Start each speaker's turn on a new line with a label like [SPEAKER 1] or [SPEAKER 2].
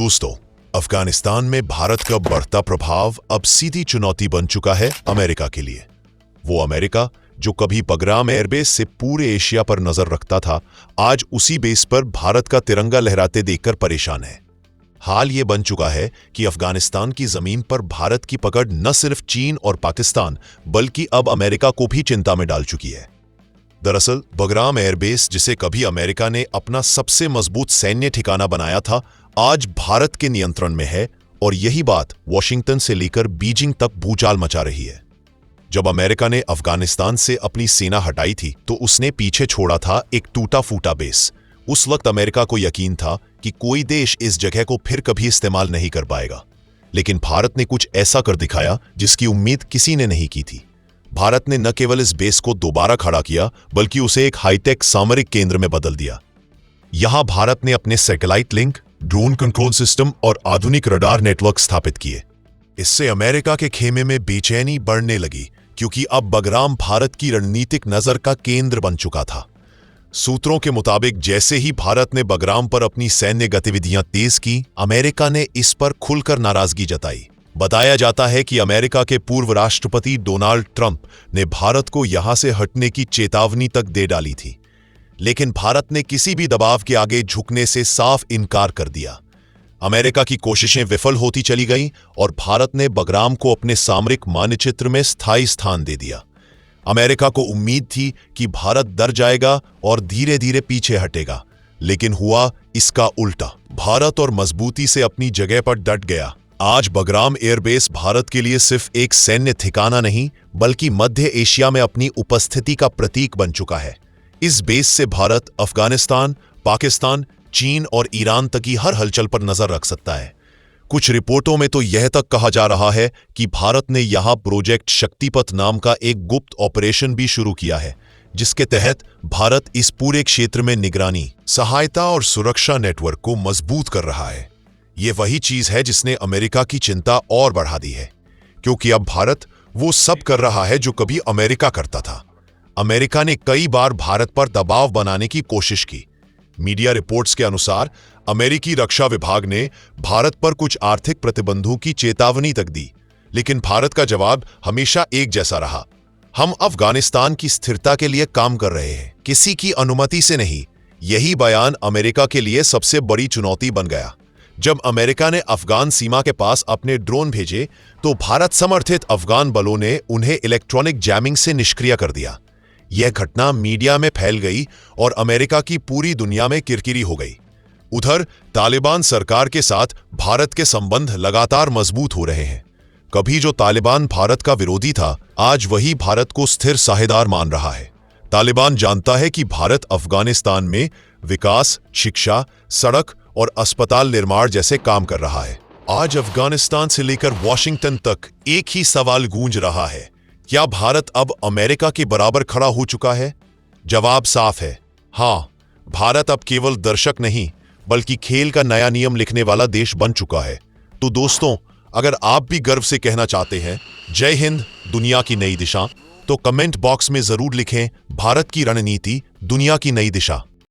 [SPEAKER 1] दोस्तों, अफगानिस्तान में भारत का बढ़ता प्रभाव अब सीधी चुनौती बन चुका है अमेरिका के लिए। वो अमेरिका जो कभी बगराम एयरबेस से पूरे एशिया पर नजर रखता था, आज उसी बेस पर भारत का तिरंगा लहराते देखकर परेशान है। हाल ये बन चुका है कि अफगानिस्तान की जमीन पर भारत की पकड़ न सिर्फ चीन और पाकिस्तान बल्कि अब अमेरिका को भी चिंता में डाल चुकी है। दरअसल बगराम एयरबेस, जिसे कभी अमेरिका ने अपना सबसे मजबूत सैन्य ठिकाना बनाया था, आज भारत के नियंत्रण में है और यही बात वॉशिंगटन से लेकर बीजिंग तक भूचाल मचा रही है। जब अमेरिका ने अफगानिस्तान से अपनी सेना हटाई थी तो उसने पीछे छोड़ा था एक टूटा फूटा बेस। उस वक्त अमेरिका को यकीन था कि कोई देश इस जगह को फिर कभी इस्तेमाल नहीं कर पाएगा, लेकिन भारत ने कुछ ऐसा कर दिखाया जिसकी उम्मीद किसी ने नहीं की थी। भारत ने न केवल इस बेस को दोबारा खड़ा किया बल्कि उसे एक हाईटेक सामरिक केंद्र में बदल दिया। यहां भारत ने अपने satellite link, drone control system और आधुनिक रडार नेटवर्क स्थापित किए। इससे अमेरिका के खेमे में बेचैनी बढ़ने लगी, क्योंकि अब बगराम भारत की रणनीतिक नजर का केंद्र बन चुका था। सूत्रों के मुताबिक जैसे ही भारत ने बगराम पर अपनी सैन्य गतिविधियां तेज की, अमेरिका ने इस पर खुलकर नाराजगी जताई। बताया जाता है कि अमेरिका के पूर्व राष्ट्रपति डोनाल्ड ट्रंप ने भारत को यहां से हटने की चेतावनी तक दे डाली थी, लेकिन भारत ने किसी भी दबाव के आगे झुकने से साफ इनकार कर दिया। अमेरिका की कोशिशें विफल होती चली गईं और भारत ने बगराम को अपने सामरिक मानचित्र में स्थायी स्थान दे दिया। अमेरिका को उम्मीद थी कि भारत डर जाएगा और धीरे धीरे पीछे हटेगा, लेकिन हुआ इसका उल्टा। भारत और मजबूती से अपनी जगह पर डट गया। आज बगराम एयरबेस भारत के लिए सिर्फ एक सैन्य ठिकाना नहीं बल्कि मध्य एशिया में अपनी उपस्थिति का प्रतीक बन चुका है। इस बेस से भारत अफगानिस्तान, पाकिस्तान, चीन और ईरान तक की हर हलचल पर नजर रख सकता है। कुछ रिपोर्टों में तो यह तक कहा जा रहा है कि भारत ने यहां प्रोजेक्ट शक्तिपथ नाम का एक गुप्त ऑपरेशन भी शुरू किया है, जिसके तहत भारत इस पूरे क्षेत्र में निगरानी, सहायता और सुरक्षा नेटवर्क को मजबूत कर रहा है। ये वही चीज है जिसने अमेरिका की चिंता और बढ़ा दी है, क्योंकि अब भारत वो सब कर रहा है जो कभी अमेरिका करता था। अमेरिका ने कई बार भारत पर दबाव बनाने की कोशिश की। मीडिया रिपोर्ट्स के अनुसार अमेरिकी रक्षा विभाग ने भारत पर कुछ आर्थिक प्रतिबंधों की चेतावनी तक दी, लेकिन भारत का जवाब हमेशा एक जैसा रहा। हम अफगानिस्तान की स्थिरता के लिए काम कर रहे हैं, किसी की अनुमति से नहीं। यही बयान अमेरिका के लिए सबसे बड़ी चुनौती बन गया। जब अमेरिका ने अफगान सीमा के पास अपने ड्रोन भेजे तो भारत समर्थित अफगान बलों ने उन्हें इलेक्ट्रॉनिक जैमिंग से निष्क्रिय कर दिया। यह घटना मीडिया में फैल गई और अमेरिका की पूरी दुनिया में किरकिरी हो गई। उधर तालिबान सरकार के साथ भारत के संबंध लगातार मजबूत हो रहे हैं। कभी जो तालिबान भारत का विरोधी था, आज वही भारत को स्थिर साझेदार मान रहा है। तालिबान जानता है कि भारत अफगानिस्तान में विकास, शिक्षा, सड़क और अस्पताल निर्माण जैसे काम कर रहा है। आज अफगानिस्तान से लेकर वॉशिंगटन तक एक ही सवाल गूंज रहा है, क्या भारत अब अमेरिका के बराबर खड़ा हो चुका है? जवाब साफ है, हाँ। भारत अब केवल दर्शक नहीं बल्कि खेल का नया नियम लिखने वाला देश बन चुका है। तो दोस्तों, अगर आप भी गर्व से कहना चाहते हैं जय हिंद, दुनिया की नई दिशा, तो कमेंट बॉक्स में जरूर लिखें भारत की रणनीति, दुनिया की नई दिशा।